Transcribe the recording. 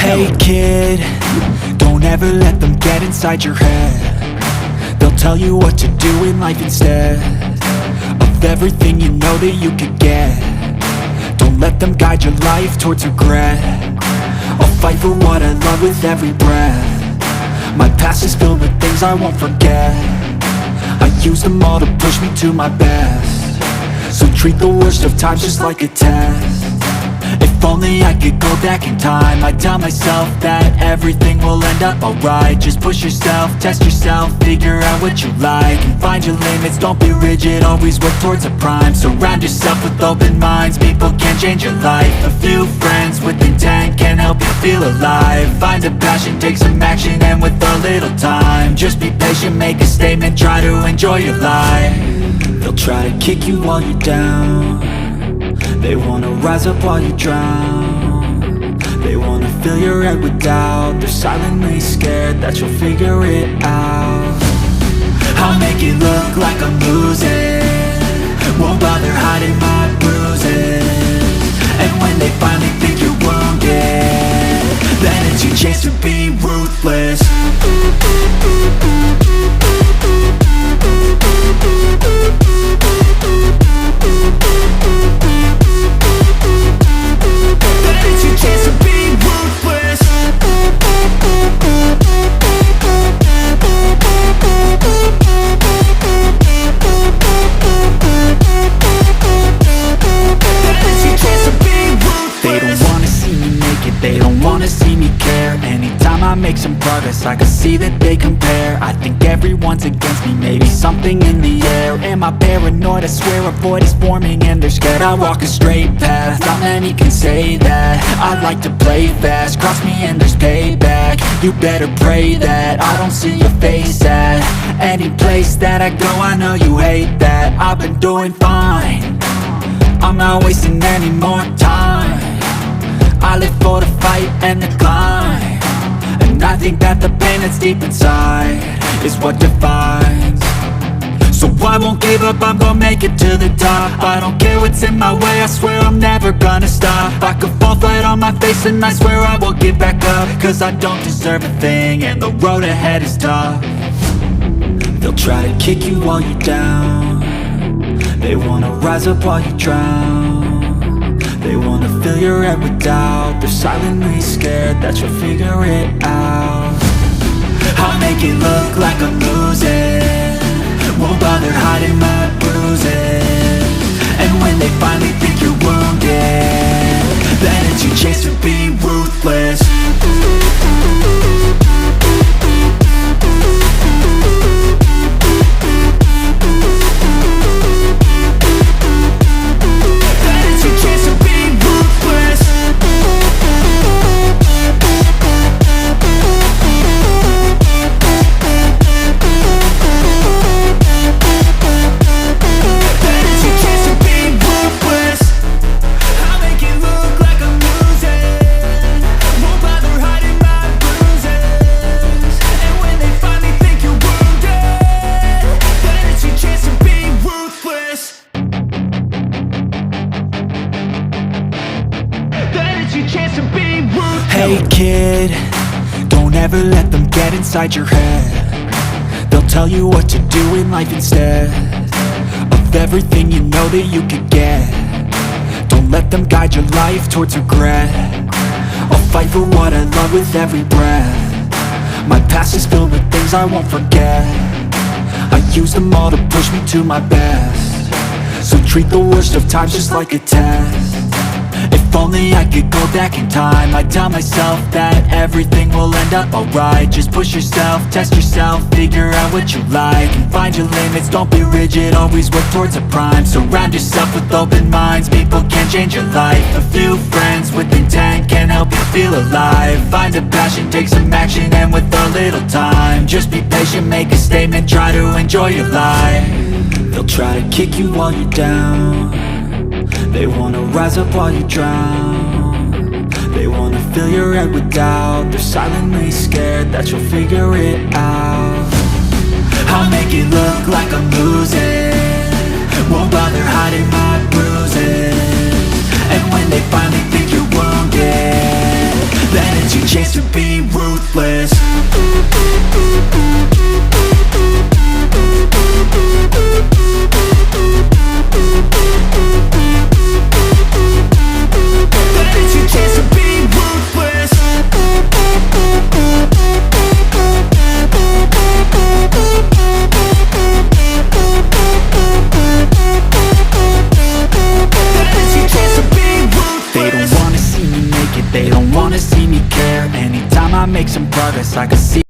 Hey kid, don't ever let them get inside your head. They'll tell you what to do in life instead of everything you know that you could get. Don't let them guide your life towards regret. I'll fight for what I love with every breath. My past is filled with things I won't forget. I use them all to push me to my best. So treat the worst of times just like a test. If only I could go back in time, I'd tell myself that everything will end up alright. Just push yourself, test yourself, figure out what you like, and find your limits, don't be rigid, always work towards a prime. Surround yourself with open minds, people can change your life. A few friends with intent can help you feel alive. Find a passion, take some action, and with a little time, just be patient, make a statement, try to enjoy your life. They'll try to kick you while you're down. They wanna rise up while you drown. They wanna fill your head with doubt. They're silently scared that you'll figure it out. I'll make it look like I'm losing, won't bother hiding my bruises. And when they finally think you're wounded, then it's your chance to be ruthless. I make some progress, I can see that they compare. I think everyone's against me, maybe something in the air. Am I paranoid? I swear a void is forming and they're scared. I walk a straight path, not many can say that. I like to play fast, cross me and there's payback. You better pray that I don't see your face at any place that I go. I know you hate that. I've been doing fine, I'm not wasting any more time. I live for the fight and the climb, and I think that the pain that's deep inside is what defines. So I won't give up, I'm gonna make it to the top. I don't care what's in my way, I swear I'm never gonna stop. I could fall flat on my face and I swear I will get back up, cause I don't deserve a thing and the road ahead is tough. They'll try to kick you while you're down. They wanna rise up while you drown. They wanna fill your head with doubt. They're silently scared that you'll figure it out. I'll make it look like I'm losing, won't bother hiding my bruises. And when they finally think you're wounded, then it's your chance to be ruthless. Hey kid, don't ever let them get inside your head. They'll tell you what to do in life instead of everything you know that you could get. Don't let them guide your life towards regret. I'll fight for what I love with every breath. My past is filled with things I won't forget. I use them all to push me to my best. So treat the worst of times just like a test. If only I could go back in time, I'd tell myself that everything will end up alright. Just push yourself, test yourself, figure out what you like, and find your limits, don't be rigid, always work towards a prime. Surround yourself with open minds, people can change your life. A few friends with intent can help you feel alive. Find a passion, take some action, and with a little time, just be patient, make a statement, try to enjoy your life. They'll try to kick you while you're down. They wanna rise up while you drown. They wanna fill your head with doubt. They're silently scared that you'll figure it out. I'll make it look like I'm losing, won't bother hiding my bruises. And when they finally think you're wounded, then it's your chance to be ruthless. But it's your chance to be ruthless. They don't wanna see me make it, they don't wanna see me care. Anytime I make some progress, I can see